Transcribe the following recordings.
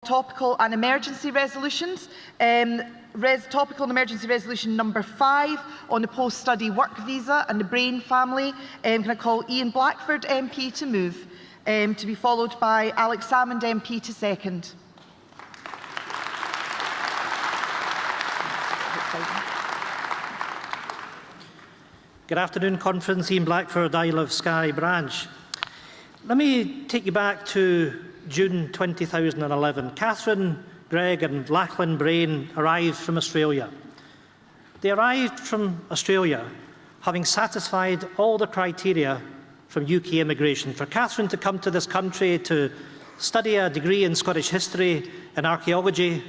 Topical and emergency resolutions. Topical and emergency resolution number 5 on the post-study work visa and the Brain family. Can I call Ian Blackford MP to move, to be followed by Alex Salmond MP to second. Good afternoon, Conference. Ian Blackford, Isle of Skye branch. Let me take you back to June 2011. Catherine, Greg and Lachlan Brain arrived from Australia. They arrived from Australia having satisfied all the criteria from UK immigration. For Catherine to come to this country to study a degree in Scottish history and archaeology,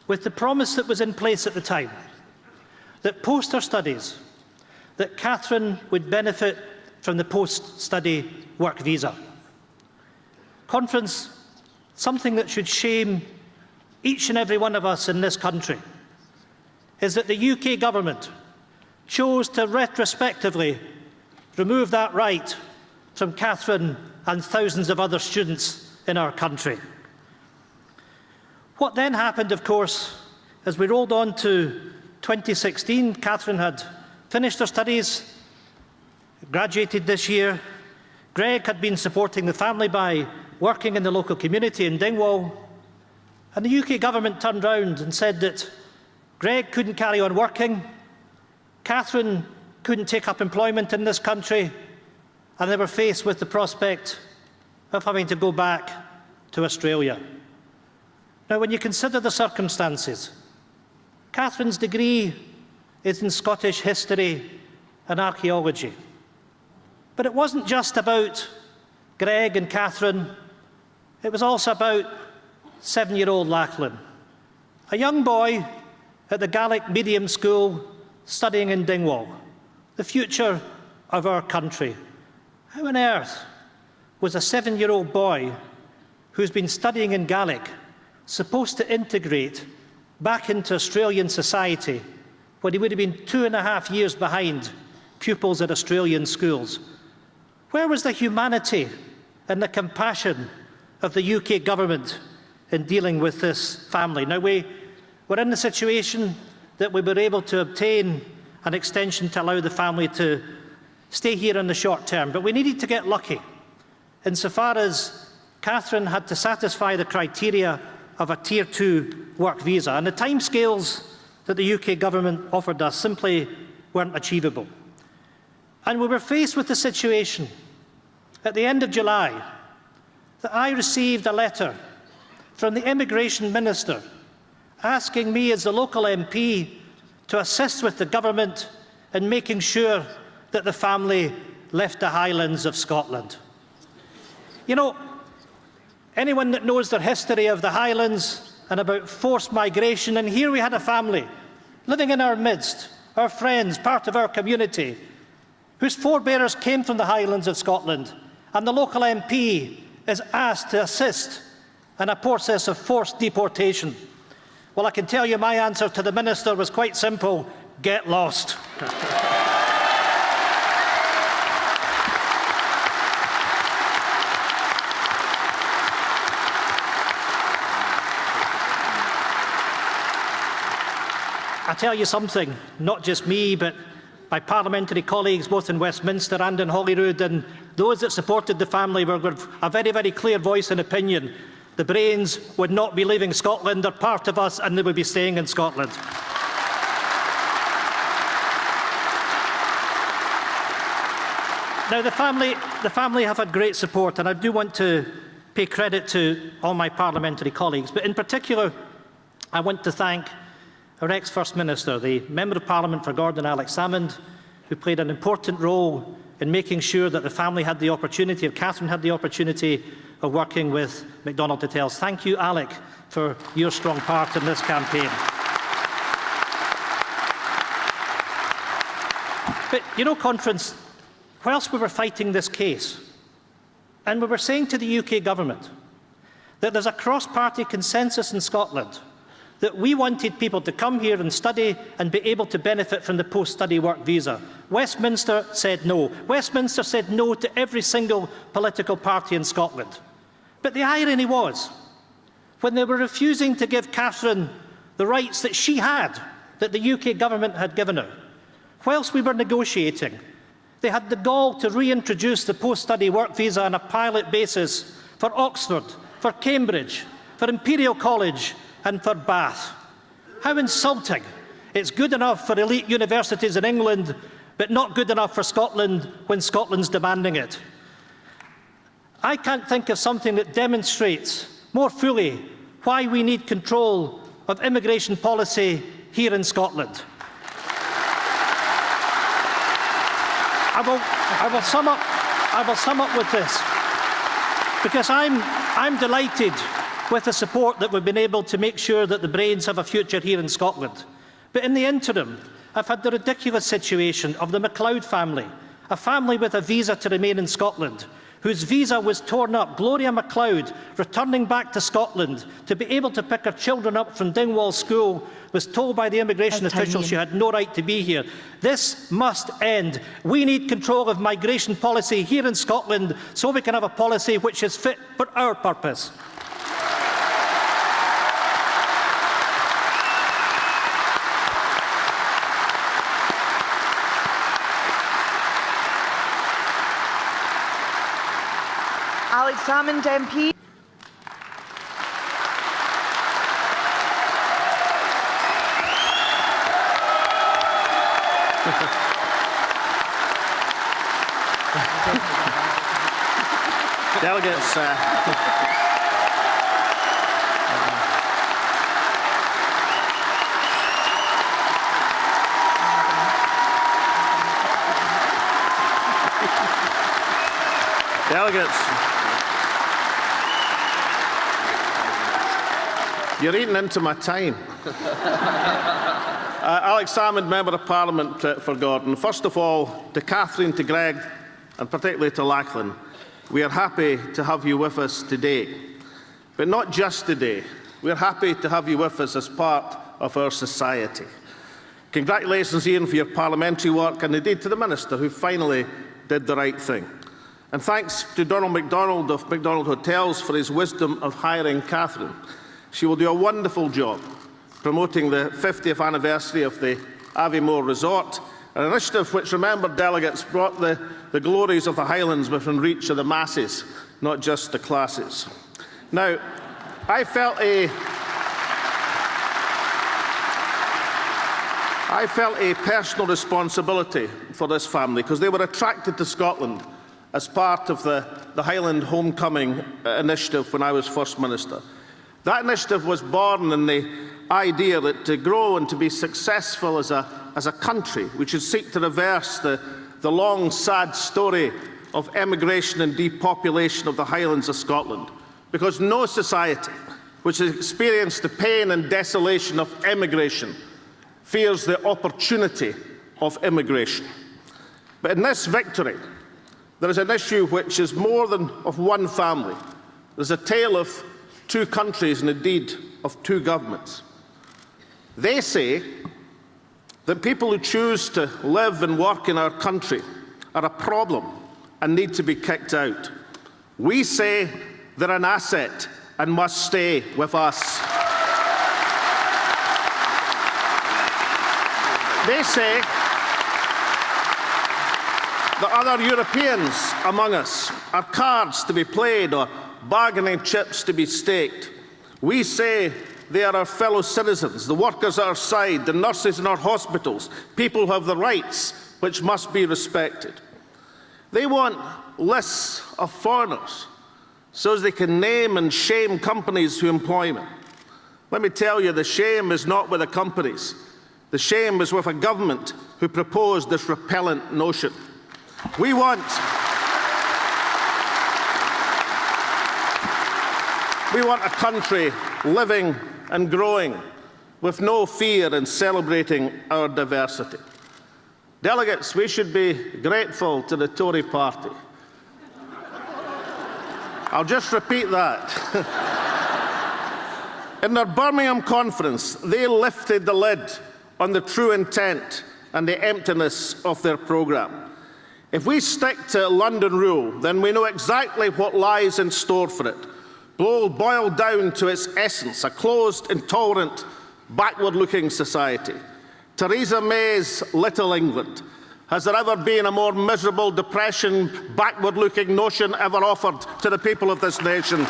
with the promise that was in place at the time, that post her studies, that Catherine would benefit from the post-study work visa. Conference, something that should shame each and every one of us in this country is that the UK government chose to retrospectively remove that right from Catherine and thousands of other students in our country. What then happened, of course, as we rolled on to 2016, Catherine had finished her studies, graduated this year. Greg had been supporting the family by working in the local community in Dingwall, and the UK government turned round and said that Greg couldn't carry on working, Catherine couldn't take up employment in this country, and they were faced with the prospect of having to go back to Australia. Now, when you consider the circumstances, Catherine's degree is in Scottish history and archaeology. But it wasn't just about Greg and Catherine, it was also about 7-year-old Lachlan, a young boy at the Gaelic medium school studying in Dingwall, the future of our country. How on earth was a 7-year-old boy who's been studying in Gaelic supposed to integrate back into Australian society when he would have been 2.5 years behind pupils at Australian schools? Where was the humanity and the compassion of the UK government in dealing with this family? Now, we were in the situation that we were able to obtain an extension to allow the family to stay here in the short term, but we needed to get lucky insofar as Catherine had to satisfy the criteria of a Tier 2 work visa, and the timescales that the UK government offered us simply weren't achievable. And we were faced with the situation at the end of July that I received a letter from the Immigration Minister asking me as the local MP to assist with the government in making sure that the family left the Highlands of Scotland. You know, anyone that knows the history of the Highlands and about forced migration, and here we had a family living in our midst, our friends, part of our community, whose forebears came from the Highlands of Scotland, and the local MP is asked to assist in a process of forced deportation. Well, I can tell you my answer to the Minister was quite simple: get lost. I tell you something, not just me, but my parliamentary colleagues both in Westminster and in Holyrood, and those that supported the family were a very, very clear voice and opinion. The Brains would not be leaving Scotland. They're part of us and they would be staying in Scotland. Now, the family have had great support, and I do want to pay credit to all my parliamentary colleagues, but in particular, I want to thank our ex-First Minister, the Member of Parliament for Gordon, Alex Salmond, who played an important role in making sure that the family had the opportunity, Catherine had the opportunity of working with McDonald Hotels. Thank you, Alec, for your strong part in this campaign. But, you know, Conference, whilst we were fighting this case, and we were saying to the UK government that there's a cross-party consensus in Scotland that we wanted people to come here and study and be able to benefit from the post-study work visa, Westminster said no. Westminster said no to every single political party in Scotland. But the irony was, when they were refusing to give Catherine the rights that she had, that the UK government had given her. Whilst we were negotiating, they had the gall to reintroduce the post-study work visa on a pilot basis for Oxford, for Cambridge, for Imperial College and for Bath. How insulting. It's good enough for elite universities in England, but not good enough for Scotland when Scotland's demanding it. I can't think of something that demonstrates more fully why we need control of immigration policy here in Scotland. I will sum up with this, because I'm delighted with the support that we've been able to make sure that the Brains have a future here in Scotland. But in the interim, I've had the ridiculous situation of the MacLeod family, a family with a visa to remain in Scotland, whose visa was torn up. Gloria MacLeod, returning back to Scotland to be able to pick her children up from Dingwall School, was told by the immigration officials she had no right to be here. This must end. We need control of migration policy here in Scotland so we can have a policy which is fit for our purpose. Salmond MP. Delegates, you're eating into my time. Alex Salmond, Member of Parliament for Gordon. First of all, to Catherine, to Greg, and particularly to Lachlan, we are happy to have you with us today. But not just today. We are happy to have you with us as part of our society. Congratulations, Ian, for your parliamentary work, and indeed to the Minister, who finally did the right thing. And thanks to Donald MacDonald of MacDonald Hotels for his wisdom of hiring Catherine. She will do a wonderful job promoting the 50th anniversary of the Aviemore Resort, an initiative which, remember, delegates, brought the glories of the Highlands within reach of the masses, not just the classes. Now, I felt a personal responsibility for this family because they were attracted to Scotland as part of the Highland Homecoming initiative when I was First Minister. That initiative was born in the idea that to grow and to be successful as a country, we should seek to reverse the long, sad story of emigration and depopulation of the Highlands of Scotland. Because no society which has experienced the pain and desolation of emigration fears the opportunity of immigration. But in this victory, there is an issue which is more than of one family. There's a tale of two countries and indeed of two governments. They say that people who choose to live and work in our country are a problem and need to be kicked out. We say they're an asset and must stay with us. They say that other Europeans among us are cards to be played or bargaining chips to be staked. We say they are our fellow citizens, the workers at our side, the nurses in our hospitals, people who have the rights which must be respected. They want lists of foreigners so as they can name and shame companies who employ them. Let me tell you, the shame is not with the companies. The shame is with a government who proposed this repellent notion. We want a country living and growing with no fear in celebrating our diversity. Delegates, we should be grateful to the Tory party. I'll just repeat that. In their Birmingham conference, they lifted the lid on the true intent and the emptiness of their programme. If we stick to London rule, then we know exactly what lies in store for it. boiled down to its essence, a closed, intolerant, backward-looking society. Theresa May's Little England. Has there ever been a more miserable, depression, backward-looking notion ever offered to the people of this nation?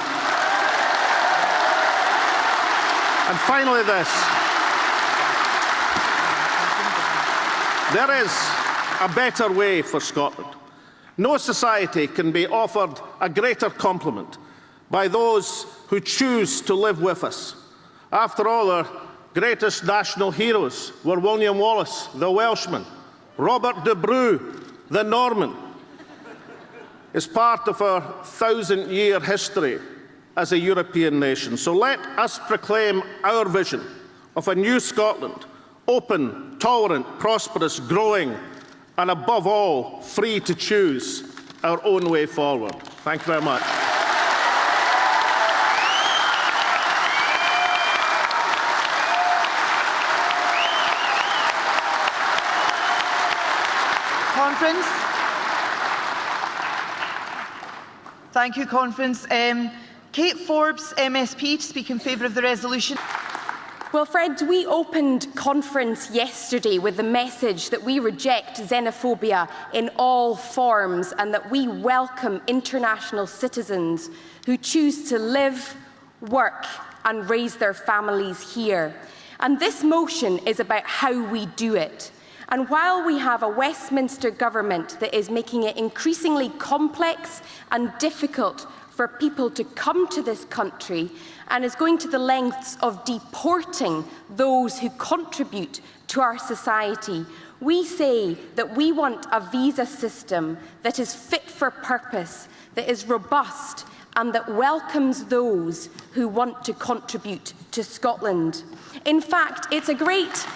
And finally this. There is a better way for Scotland. No society can be offered a greater compliment by those who choose to live with us. After all, our greatest national heroes were William Wallace, the Welshman, Robert de Brew, the Norman. It's part of our 1,000-year history as a European nation. So let us proclaim our vision of a new Scotland, open, tolerant, prosperous, growing, and above all, free to choose our own way forward. Thank you very much. Conference. Thank you, Conference. Kate Forbes, MSP, to speak in favour of the resolution. Well, Fred, we opened conference yesterday with the message that we reject xenophobia in all forms and that we welcome international citizens who choose to live, work and raise their families here. And this motion is about how we do it. And while we have a Westminster government that is making it increasingly complex and difficult for people to come to this country and is going to the lengths of deporting those who contribute to our society, we say that we want a visa system that is fit for purpose, that is robust, and that welcomes those who want to contribute to Scotland. In fact, it's a great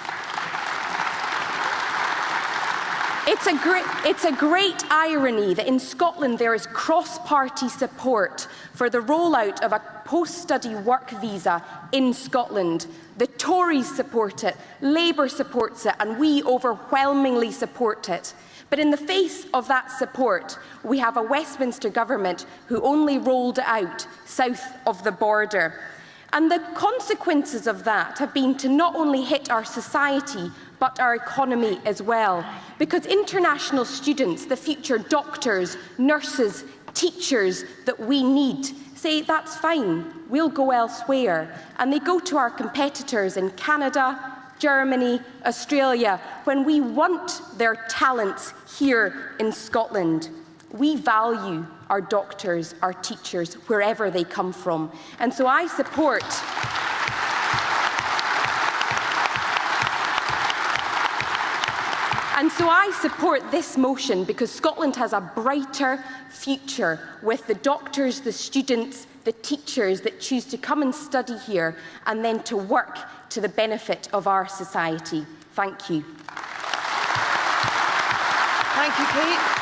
irony that in Scotland there is cross-party support for the rollout of a post-study work visa in Scotland. The Tories support it, Labour supports it, and we overwhelmingly support it. But in the face of that support, we have a Westminster government who only rolled it out south of the border. And the consequences of that have been to not only hit our society, but our economy as well. Because international students, the future doctors, nurses, teachers that we need, say, that's fine, we'll go elsewhere. And they go to our competitors in Canada, Germany, Australia, when we want their talents here in Scotland. We value our doctors, our teachers, wherever they come from. And so I support this motion because Scotland has a brighter future with the doctors, the students, the teachers that choose to come and study here and then to work to the benefit of our society. Thank you. Thank you, Kate.